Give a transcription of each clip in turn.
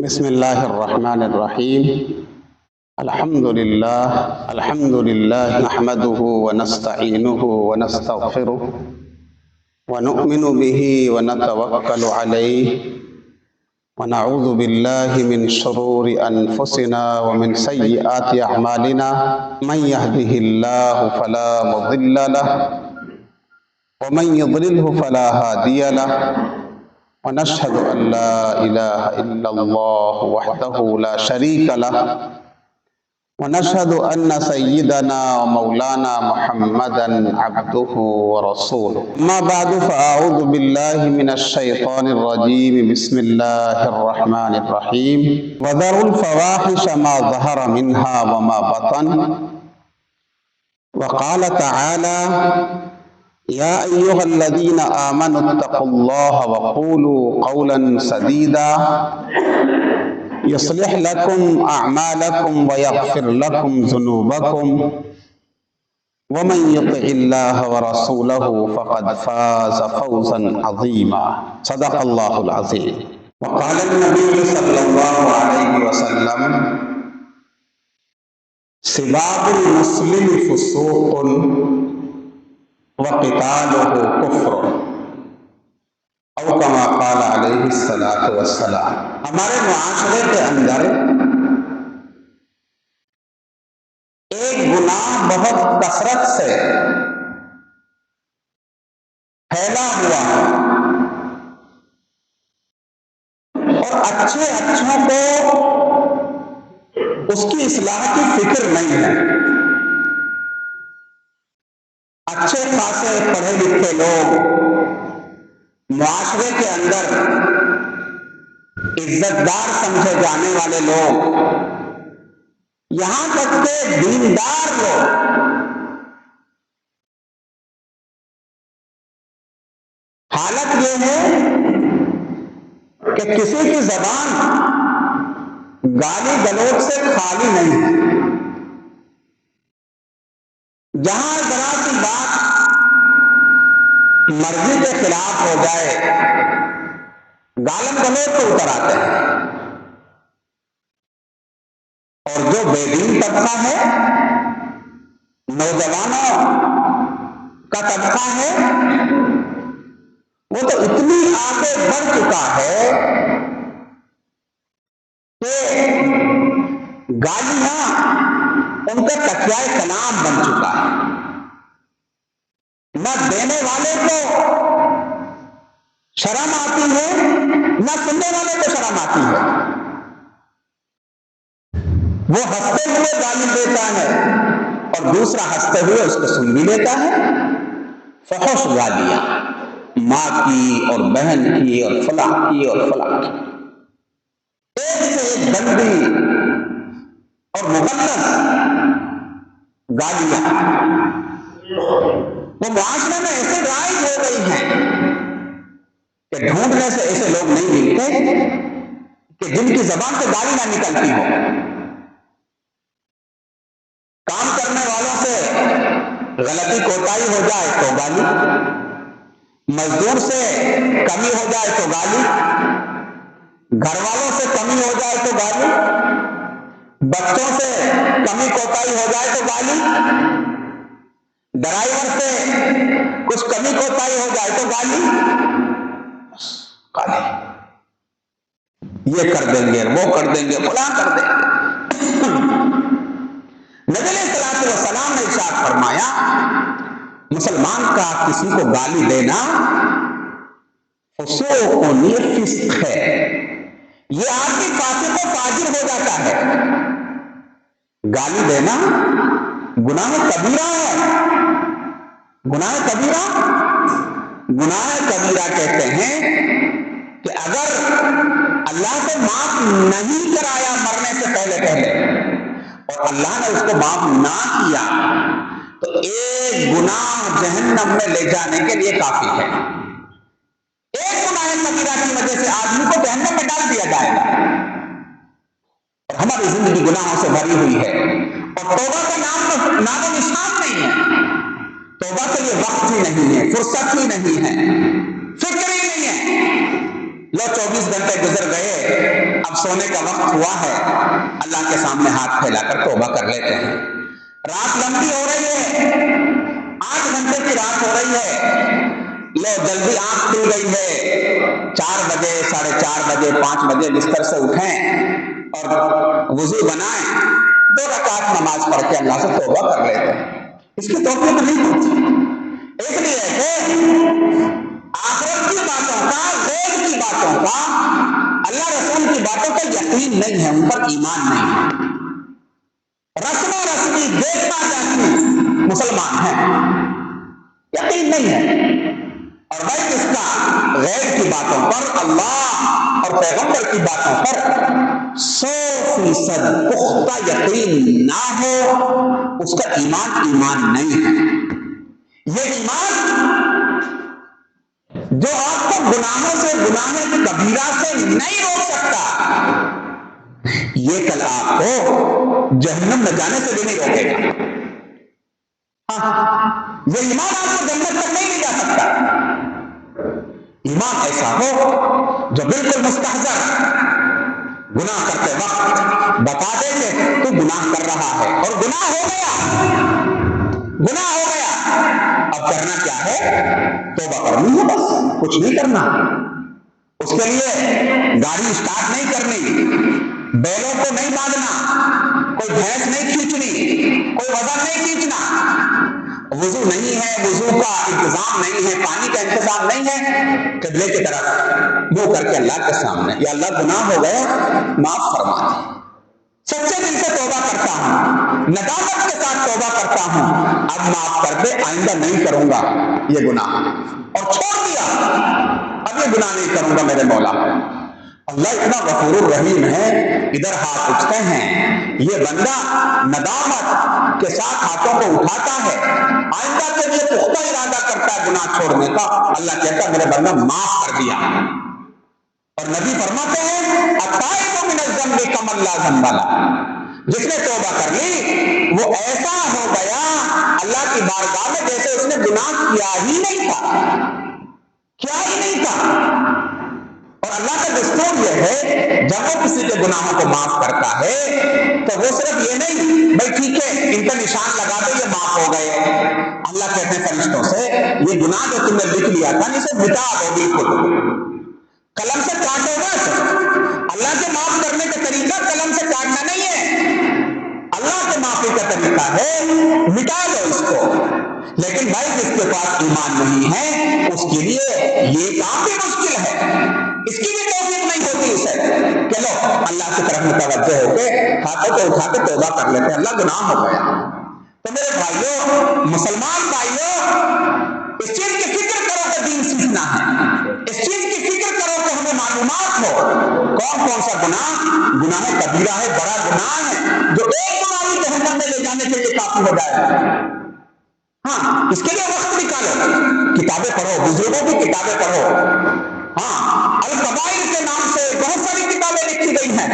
بسم الله الرحمن الرحيم. الحمد لله نحمده ونستعينه ونستغفره ونؤمن به ونتوكل عليه ونعوذ بالله من شرور أنفسنا ومن سيئات أعمالنا. من يهده الله فلا مضل له ومن يضلله فلا هادي له، ونشهد أن لا إله إلا الله وحده لا شريك له، ونشهد أن سيدنا ومولانا محمدا عبده ورسوله. أما بعد فأعوذ بالله من الشيطان الرجيم. بسم الله الرحمن الرحيم. وذروا الفواحش ما ظهر منها وما بطن. وقال تعالى: يا أيها الذين آمنوا اتقوا الله وقولوا قولا سديدا يصلح لكم أعمالكم ويغفر لكم ذنوبكم ومن يطع الله ورسوله فقد فاز فوزا عظيما. صدق الله العظيم. وقال النبي صلى الله عليه وسلم: سباب المسلم فسوق وقتاله کفر، او کما قال علیہ الصلوۃ والسلام۔ ہمارے معاشرے کے اندر ایک گناہ بہت کثرت سے پھیلا ہوا ہے اور اچھوں کو اس کی اصلاح کی فکر نہیں ہے۔ اچھے خاصے پڑھے لکھے لوگ، معاشرے کے اندر عزت دار سمجھے جانے والے لوگ، یہاں تک کہ دیندار لوگ حالت یہ ہے کہ کسی کی زبان گالی گلوچ سے خالی نہیں ہے۔ جہاں ذرا سی بات مرضی کے خلاف ہو جائے، گالم گلوچ کو اتر آتے ہیں۔ اور جو بے دین طبقہ ہے، نوجوانوں کا طبقہ ہے، وہ تو اتنی آگے بڑھ چکا ہے کہ گالیاں ان کا تکیہ کلام بن چکا ہے۔ نہ دینے والے کو شرم آتی ہے، نہ سننے والے کو شرم آتی ہے۔ وہ ہنستے ہوئے گالی دیتا ہے اور دوسرا ہنستے ہوئے اس کو سن بھی لیتا ہے۔ فحش گالیاں، ماں کی اور بہن کی اور فلاں کی اور فلاں کی، ایک سے ایک گندی اور مغلظ گالیاں وہ معاشرے میں ایسے رائج ہو گئی ہیں کہ ڈھونڈنے سے ایسے لوگ نہیں ملتے کہ جن کی زبان سے گالی نہ نکلتی ہو۔ کام کرنے والوں سے غلطی کوتاہی ہو جائے تو گالی، مزدور سے کمی ہو جائے تو گالی، گھر والوں سے کمی ہو جائے تو گالی، بچوں سے کمی کوتاہی ہو جائے تو گالی، ڈرائیور سے کچھ کمی کوتاہی ہو جائے تو گالی، گالی، یہ کر دیں گے، وہ کر دیں گے، فلاں کر دیں گے۔ نبی علیہ الصلوۃ والسلام نے ارشاد فرمایا، مسلمان کا کسی کو گالی دینا فسوق، یہ فسق ہے، یہ آدمی فاسق و فاجر ہو جاتا ہے۔ گالی دینا گناہ کبیرہ ہے۔ گناہ کبیرہ، گناہ کبیرہ کہتے ہیں کہ اگر اللہ کو معاف نہیں کرایا مرنے سے پہلے اور اللہ نے اس کو معاف نہ کیا تو ایک گناہ جہنم میں لے جانے کے لیے کافی ہے۔ ایک گناہ کبیرہ کی وجہ سے آدمی کو جہنم میں ڈال دیا جائے گا۔ اور ہماری زندگی گناہوں سے بھری ہوئی ہے اور توبہ کا نام و نشان نہیں ہے۔ توبہ کے لیے وقت ہی نہیں ہے، فرصت ہی نہیں ہے، فکر ہی نہیں ہے۔ لو 24 گھنٹے گزر گئے، اب سونے کا وقت ہوا ہے، اللہ کے سامنے ہاتھ پھیلا کر توبہ کر لیتے ہیں۔ رات لمبی ہو رہی ہے، 8 گھنٹے کی رات ہو رہی ہے، لو جلدی آنکھ کھل گئی ہے، 4 بجے، 4:30 بجے، 5 بجے بستر سے اٹھیں اور وضو بنائیں، 2 رکعت نماز پڑھ کے اللہ سے توبہ کر لیتے ہیں۔ اس کی توفیق نہیں ہوتی، اس لیے کہ آخرت کی باتوں کا، غیب کی باتوں کا، اللہ رسول کی باتوں کا یقین نہیں ہے، ان پر ایمان نہیں ہے۔ رسم و رسمی، دیکھنا جانتی مسلمان ہیں، یقین نہیں ہے، اور بھائی اس کا غیب کی باتوں پر، اللہ اور پیغمبر کی باتوں پر 100% پختہ یقین نہ ہو، اس کا ایمان نہیں ہے۔ یہ ایمان جو آپ کو گناہوں سے، گناہ کبیرہ سے نہیں روک سکتا، یہ کل آپ کو جہنم نہ جانے سے بھی نہیں روکے گا۔ یہ ایمان آپ کو جنت تک نہیں لے جا سکتا۔ ایمان ایسا ہو جو بالکل مستحضر، گناہ کرتے وقت بتا دے کہ تو گناہ کر رہا ہے اور گناہ ہو گیا، گناہ ہو گیا، اب کرنا کیا ہے؟ توبہ کرنی ہے، بس کچھ نہیں کرنا۔ اس کے لیے گاڑی اسٹارٹ نہیں کرنی، بیلوں کو نہیں باندھنا، کوئی بھینس نہیں کھینچنی، کوئی وزن نہیں کھینچنا، وضو نہیں ہے، وضو کا انتظام نہیں ہے، پانی کا انتظام نہیں ہے، قبلے کی طرف منہ کر کے اللہ کے سامنے، یا اللہ گناہ ہو گیا، معاف فرما دے، سچے دل سے توبہ کرتا ہوں، ندامت کے ساتھ توبہ کرتا ہوں، اب معاف کر دے، آئندہ نہیں کروں گا یہ گناہ، اور چھوڑ دیا، اب یہ گناہ نہیں کروں گا میرے مولا۔ اللہ اتنا غفور الرحیم ہے، ادھر ہاتھ اٹھتے ہیں، یہ بندہ ندامت کے ساتھ ہاتھوں کو اٹھاتا ہے، آئندہ کے لیے پختہ ارادہ کرتا ہے گناہ چھوڑنے کا، اللہ کہتا ہے میرے بندہ معاف کر دیا۔ اور نبی فرماتے ہیں التائب من الذنب کمن لا ذنب لہ، جس نے توبہ کر لی وہ ایسا ہو گیا اللہ کی بارگاہ میں جیسے اس نے گناہ کیا ہی نہیں تھا۔ اور اللہ کا دستور یہ ہے جب وہ کسی کے گناہوں کو معاف کرتا ہے تو وہ صرف یہ نہیں بھائی ٹھیک ہے ان کا نشان لگا دو یہ معاف ہو گئے، اللہ کہتے ہیں فرشتوں سے یہ گناہ جو تم نے لکھ لیا تھا اسے مٹا دو، بالکل قلم سے کاٹو مت۔ اللہ کے معاف کرنے کا طریقہ قلم سے کاٹنا نہیں ہے، اللہ کے معافی کا طریقہ ہے مٹا دو اس کو۔ لیکن بھائی جس کے پاس ایمان نہیں ہے اس کے لیے یہ کام بھی مشکل ہے، اس کی بھی توفیق نہیں ہوتی اسے کہ لو اللہ کی طرف متوجہ ہو کے ہاتھوں کو اٹھا کے توبہ کر لیتے ہیں، اللہ گناہ ہو گیا۔ تو میرے بھائیوں، مسلمان بھائیوں، اس چیز کی فکر کرو کہ دین سیکھنا ہے، اس چیز کی فکر کرو کہ ہمیں معلومات ہو کون کون سا گناہ کبیرہ ہے، بڑا گناہ ہے جو ایک گناہ بھی جہنم میں لے جانے کے لیے کافی ہو جائے۔ ہاں، اس کے لیے وقت نکالو، کتابیں پڑھو، بزرگوں کی کتابیں پڑھو۔ ہاں، الکبائر کے نام سے بہت ساری کتابیں لکھی گئی ہیں،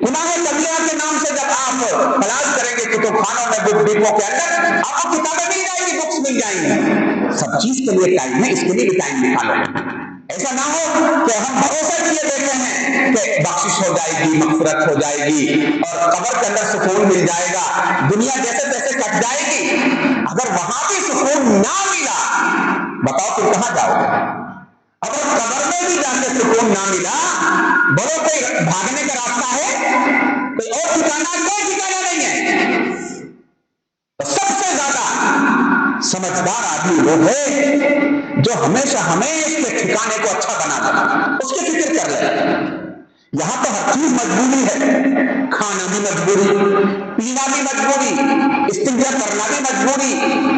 گناہ کبیرہ کے نام سے جب آپ تلاش کریں گے کتب خانوں میں، بک ڈپو کے اندر آپ کو کتابیں مل جائیں گی، بکس مل جائیں گی۔ سب چیز کے لیے ٹائم ہے، اس کے لیے بھی ٹائم نکالو۔ ایسا نہ ہو کہ ہم بھروسہ کیے بیٹھے ہیں کہ بخشش ہو جائے گی، مغفرت ہو جائے گی اور قبر کے اندر سکون مل جائے گا، دنیا جیسے تیسے کٹ جائے گی۔ اگر وہاں بھی سکون نہ ملا بتاؤ پھر کہاں جاؤ گے؟ اگر قبر میں بھی جا کے سکون نہ ملا، بڑوں کوئی بھاگنے کا راستہ ہے؟ کوئی اور ٹھکانا، کوئی ٹھکانا نہیں ہے۔ تو سب سے زیادہ سمجھدار آدمی وہ ہے جو ہمیشہ اس کے ٹھکانے کو اچھا بنا دے، اس کی فکر کر لے۔ یہاں تو ہر چیز مجبوری ہے، کھانا بھی مجبوری، پینا بھی مجبوری، استنجا کرنا بھی مجبوری،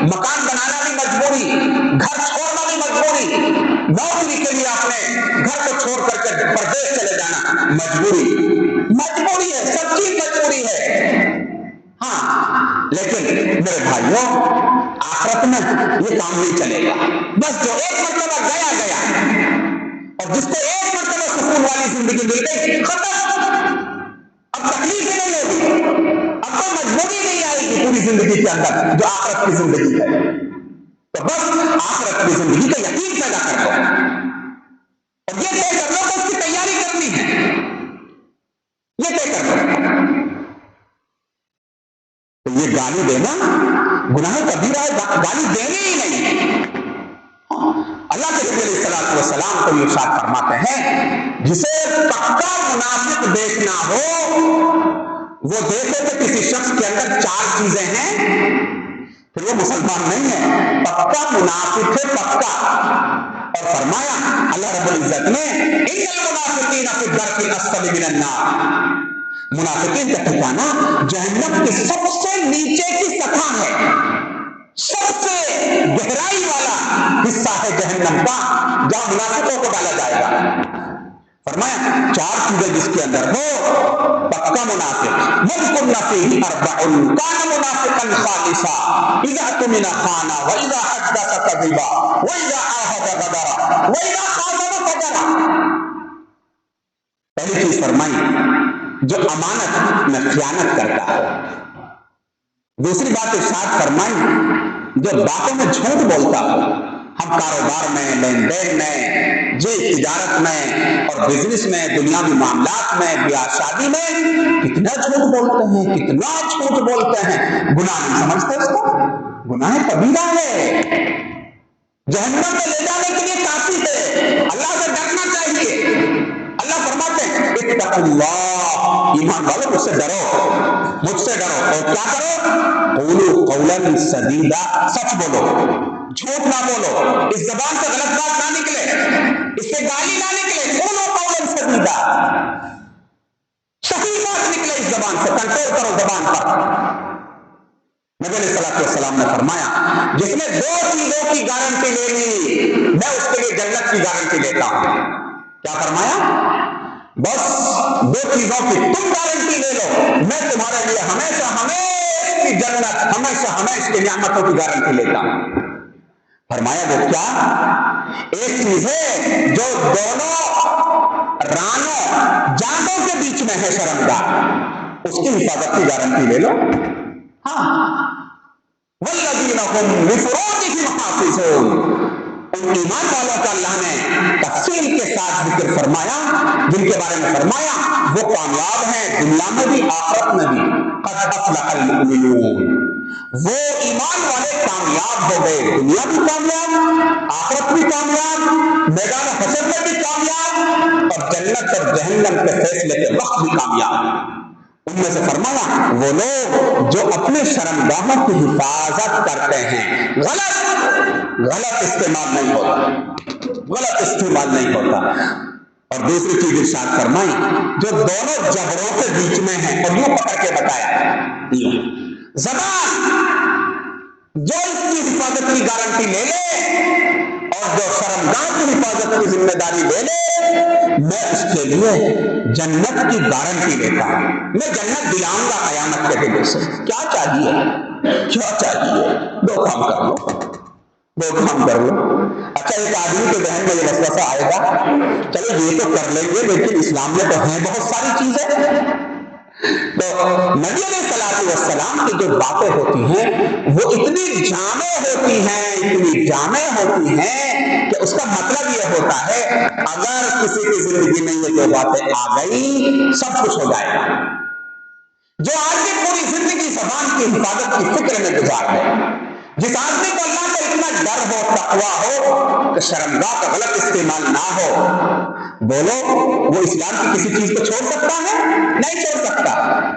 مکان بنانا بھی مجبوری، گھر چھوڑنا بھی مجبوری، نوکری کے لیے اپنے گھر کو چھوڑ کر کے پردیس چلے جانا مجبوری ہے، سب چیز مجبوری ہے۔ ہاں، لیکن میرے بھائیوں آخرت میں یہ کام نہیں چلے گا۔ بس جو ایک مرتبہ گیا اور جس کو ایک مرتبہ سکون والی زندگی مل گئی، ختم، اب تکلیف ہی نہیں ہوگی، اب کوئی مجبوری نہیں آئے گی پوری زندگی کے اندر جو آخرت کی زندگی ہے۔ تو بس آخرت کی زندگی کا یقین پیدا کر دو اور یہ طے کر لو یہ گالی دینا گناہ کبیرہ ہے، گالی دینے ہی نہیں۔ اللہ کے نبی علیہ السلام کو یہ ارشاد فرماتے ہیں جسے پکا منافق دیکھنا ہو وہ دیکھے کہ کسی شخص کے اندر 4 چیزیں ہیں پھر وہ مسلمان نہیں ہے، پکا منافق ہے، پکا۔ اور فرمایا اللہ رب العزت نے ان المنافقین فی الدرک الاسفل من النار، منافقین کا ٹھکانہ جہنم کی سب سے نیچے کی سطح ہے، سب سے گہرائی والا حصہ ہے جہنم کا جہاں منافقوں کو ڈالا جائے گا۔ فرمایا 4 چیزیں جس کے اندر ہو پکا منافق، مذکر فیہ 4 کان منافقا خالصا اذا اؤتمن خان واذا حدث کذب واذا عاہد غدر واذا خاصم فجر۔ پہلی چیز فرمائی جو امانت میں خیانت کرتا ہے، دوسری بات ارشاد فرمائی جو باتوں میں جھوٹ بولتا ہو، ہم کاروبار میں، لین دین میں، جی تجارت میں اور بزنس میں، دنیاوی معاملات میں، بیاہ شادی میں کتنا جھوٹ بولتے ہیں، کتنا جھوٹ بولتے ہیں، گناہ نہیں سمجھتے اس کو، گناہ کبیرہ ہے، جہنم میں لے جانے کے لیے کافی ہے، اللہ سے ڈرنا چاہیے۔ اللہ فرماتے ہیں اتقوا اللہ، ایمان والو مجھ سے ڈرو، مجھ سے ڈرو، اور کیا کرو؟ قولوا قولا سدیدا، سچ بولو، جھوٹ نہ بولو، اس زبان سے غلط بات نہ نکلے، اس سے گالی نہ نکلے، قولوا قولا سدیدا، صحیح بات نکلے اس زبان سے، کنٹرول کرو زبان پر۔ نبی علیہ السلام نے فرمایا جس نے 2 چیزوں کی گارنٹی لے لی میں اس کے لیے جنت کی گارنٹی لیتا ہوں۔ کیا فرمایا؟ بس 2 چیزوں کی تم گارنٹی لے لو، میں تمہارے لیے ہمیشہ ہمیشہ کی جنت، ہمیشہ ہمیشہ کی نعمتوں کی گارنٹی لیتا ہوں۔ فرمایا وہ کیا؟ ایک چیز ہے جو دونوں رانوں جانوں کے بیچ میں ہے، شرمگاہ، اس کی حفاظت کی گارنٹی لے لو۔ ہاں والذین هم لفروجهم حافظون، ان ایمان والوں کا اللہ نے تفصیل کے ساتھ ذکر فرمایا جن کے بارے میں فرمایا وہ کامیاب ہیں دنیا میں بھی آخرت میں بھی، قد افلح المؤمنون، وہ ایمان والے کامیاب ہو گئے، دنیا بھی کامیاب، آخرت بھی کامیاب، میدان حشر میں بھی کامیاب، اور جنت اور جہنم کے فیصلے کے وقت بھی کامیاب۔ ان میں سے فرمایا وہ لوگ جو اپنے شرمگاہوں کی حفاظت کرتے ہیں، غلط استعمال نہیں ہوتا، غلط استعمال نہیں ہوتا۔ اور دوسری چیز ارشاد فرمائی جو دونوں جبڑوں کے بیچ میں ہیں، اور یوں پکڑ کے بتایا زبان جو اس کی حفاظت کی گارنٹی لے لے اور جو شرمگاہ کی حفاظت کی ذمہ داری لے لے، میں اس کے لیے جنت کی گارنٹی لیتا ہوں، میں جنت دلاؤں گا قیامت کے دن سے۔ کیا چاہیے؟ کیا چاہیے؟ 2 کام کر لو، 2 کام کر لو۔ اچھا ایک آدمی کے ذہن میں یہ وسوسہ آئے گا چلو یہ تو کر لیں گے لیکن اسلام میں تو ہیں بہت ساری چیزیں۔ تو نبی علیہ السلام کی جو باتیں ہوتی ہیں وہ اتنی جامع ہوتی ہیں، اتنی جامع ہوتی ہیں کہ اس کا مطلب یہ ہوتا ہے اگر کسی کی زندگی میں یہ 2 باتیں آ گئی سب کچھ ہو جائے گا۔ جو آدمی پوری زندگی زبان کی حفاظت کی فکر میں گزار ہے، جس آدمی کو اللہ کا اتنا ڈر ہو، تقویٰ ہو کہ شرمگاہ کا غلط استعمال نہ ہو، بولو وہ اسلام کی کسی چیز کو چھوڑ سکتا ہے؟ نہیں چھوڑ سکتا۔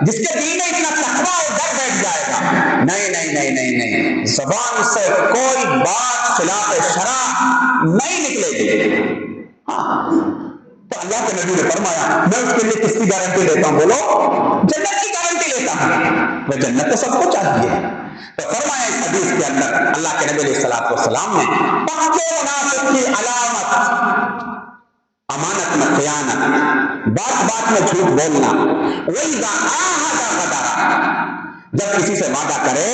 جس کے دل میں اتنا تقویٰ اور ڈر بیٹھ جائے گا، نہیں نہیں نہیں نہیں نہیں، زبان سے کوئی بات خلاف شرع نہیں نکلے گی۔ تو اللہ کے نبی نے فرمایا میں اس کے لیے کس کی گارنٹی لیتا ہوں؟ بولو جنت کی گارنٹی لیتا ہوں، وہ جنت تو سب کو چاہیے۔ تو فرمایا اس حدیث کے اندر اللہ کے نبی علیہ السلام نے پکے منافق کی علامت امانت میں خیانت، بات بات میں جھوٹ بولنا، وَإِذَا عَاهَدَ غَدَرَ، جب کسی سے وعدہ کرے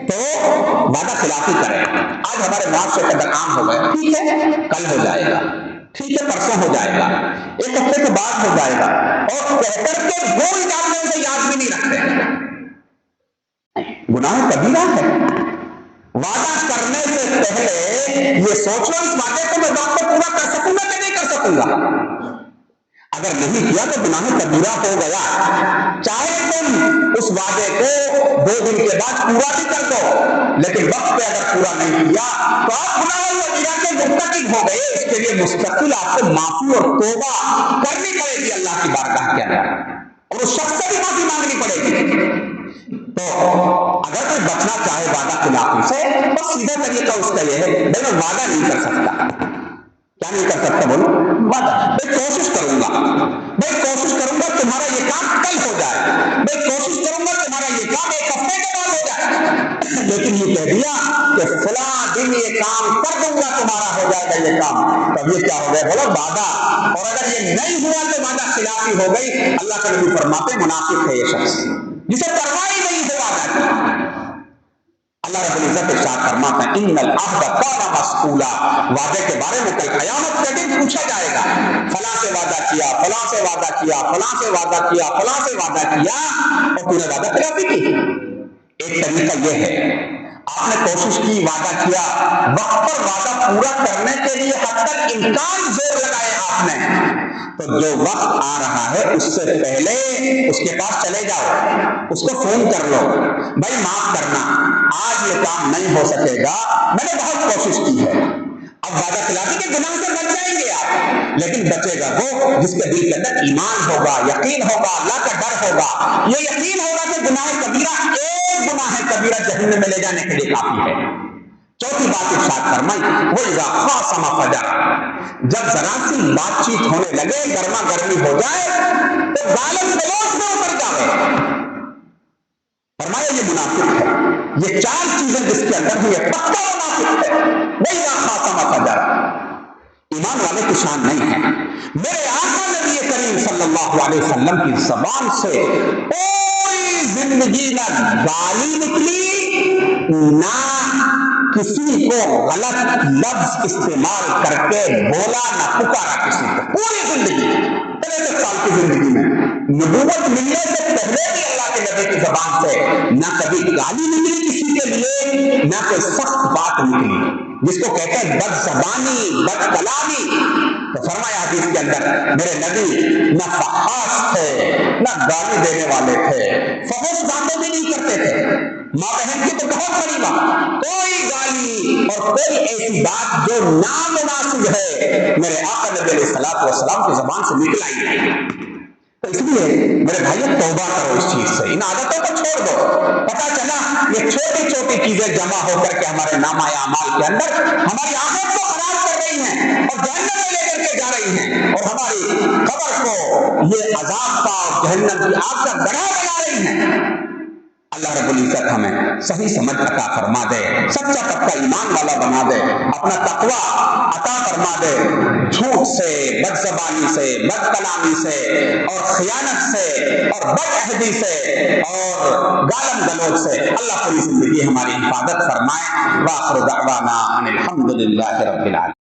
تو وعدہ خلافی کرے۔ آج ہمارے معاشرے کے اندر عام ہو گئے، ٹھیک ہے کل ہو جائے گا، ٹھیک ہے پرسوں ہو جائے گا، 1 ہفتے کے بعد ہو جائے گا، اور کہہ کر کے بھول جاتے ہیں، اسے یاد بھی نہیں رکھتے۔ گناہ کبیرہ ہے۔ وعدہ کرنے سے پہلے یہ سوچو اس وعدے کو میں وقت پہ پورا کر سکوں گا کہ نہیں کر سکوں گا۔ اگر نہیں کیا تو گناہ کبیرہ ہو گیا، چاہے تم اس وعدے کو 2 دن کے بعد پورا بھی کر دو، لیکن وقت پہ اگر پورا نہیں کیا تو آپ گناہ کبیرہ کے مرتکب ہو گئے۔ اس کے لیے مستقل آپ کو معافی اور توبہ کرنی پڑے گی اللہ کی بارگاہ کے اندر، اور اس شخص سے بھی معافی مانگنی پڑے گی۔ تو اگر کوئی بچنا چاہے وعدہ خلافی سے، تو سیدھا طریقہ اس کا یہ ہے بھائی میں وعدہ نہیں کر سکتا۔ کیا نہیں کر سکتا؟ بولو وعدہ۔ بھائی کوشش کروں گا، بھائی کوشش کروں گا تمہارا یہ کام کل ہو جائے، بھائی کوشش کروں گا تمہارا یہ کام 1 ہفتے کے بعد ہو جائے، لیکن یہ کہہ دیا کہ فلاں دن یہ کام کر دوں گا تمہارا ہو جائے گا یہ کام، تب یہ کیا ہو گیا؟ بولو وعدہ۔ اور اگر یہ نہیں ہوا تو وعدہ خلافی ہو گئی۔ اللہ کے نبی فرماتے منافق ہے یہ شخص جسے پرواہ ہی نہیں ہے وعدہ۔ اللہ رب العزت ارشاد فرماتا ہے ان العہد کان مسئولا، وعدے کے بارے میں کل قیامت کے دن پوچھا جائے گا، فلاں سے وعدہ کیا، فلاں سے وعدہ کیا، فلاں سے وعدہ کیا، فلاں سے وعدہ کیا، اور تو نے وعدہ خلافی کی۔ ایک طریقہ یہ ہے آپ نے کوشش کی، وعدہ کیا، وقت پر وعدہ پورا کرنے کے لیے حد تک امکان زور لگائے آپ نے، تو جو وقت آ رہا ہے اس سے پہلے اس کے پاس چلے جاؤ، اس کو فون کر لو، بھائی معاف کرنا آج یہ کام نہیں ہو سکے گا، میں نے بہت کوشش کی ہے۔ اب وعدہ خلافی کے گناہ سے بچ جائیں گے آپ، لیکن بچے گا وہ جس کے دل کے اندر ایمان ہوگا، یقین ہوگا، اللہ کا ڈر ہوگا، یہ یقین ہوگا کہ گناہ کبیرہ ایک گناہ کبیرہ جہنم میں لے جانے کے لیے کافی ہے۔ چوتھی بات ارشاد فرمائی وَإِذَا خَاصَمَ فَجَرَ، جب ذرا سی بات چیت ہونے لگے، گرما گرمی ہو جائے تو گالم گلوچ میں اتر جاوے۔ فرمایا یہ منافق ہے، یہ 4 چیزیں جس کے اندر ہیں یہ پکا منافق ہے۔ وَإِذَا خَاصَمَ فَجَرَ، ایمان والے کی شان نہیں ہے۔ میرے آقا نبی کریم صلی اللہ علیہ وسلم کی زبان سے کوئی زندگی نہ گالی نکلی، نہ کسی کو غلط لفظ استعمال کر کے بولا، نہ پکارا کسی کو، پوری زندگی 63 سال کی زندگی میں، نبوت ملنے سے پہلے بھی اللہ کے نبی کی زبان سے نہ کبھی گالی نکلی کسی کے لیے، نہ کوئی سخت بات نکلی، جس کو کہتے ہیں بد زبانی، بد کلامی۔ تو فرمایا حدیث کے اندر میرے نبی نہ فحاش تھے، نہ گالی دینے والے تھے، فحش باتیں بھی نہیں کرتے تھے، ماں بہن کی تو بہت بڑی بات، کوئی گالی اور کوئی ایسی بات جو نامناسب ہے میرے آقا نبی علیہ الصلوۃ والسلام کی زبان سے نکل آئی نہیں۔ تو اس لیے میرے بھائیو توبہ کرو اس چیز سے، ان عادتوں کو چھوڑ دو۔ پتہ چلا یہ چھوٹی چھوٹی چیزیں جمع ہو کر کے ہمارے نامہ اعمال کے اندر ہماری آخرت کو خراب کر رہی ہیں اور جہنم میں لے کر کے جا رہی ہیں، اور ہماری قبر کو یہ عذاب کا اور جہنم کی آگ کا گڑھا بنا رہی ہیں۔ اللہ رب العزت ہمیں صحیح سمجھ عطا فرما دے، سچا پکا ایمان والا بنا دے، اپنا تقوی عطا فرما دے، جھوٹ سے، بد زبانی سے، بد کلامی سے اور خیانت سے اور بد عہدی سے اور گالم گلوچ سے اللہ پوری زندگی ہماری حفاظت فرمائے۔ وآخر دعوانا ان الحمد للہ رب العالمین۔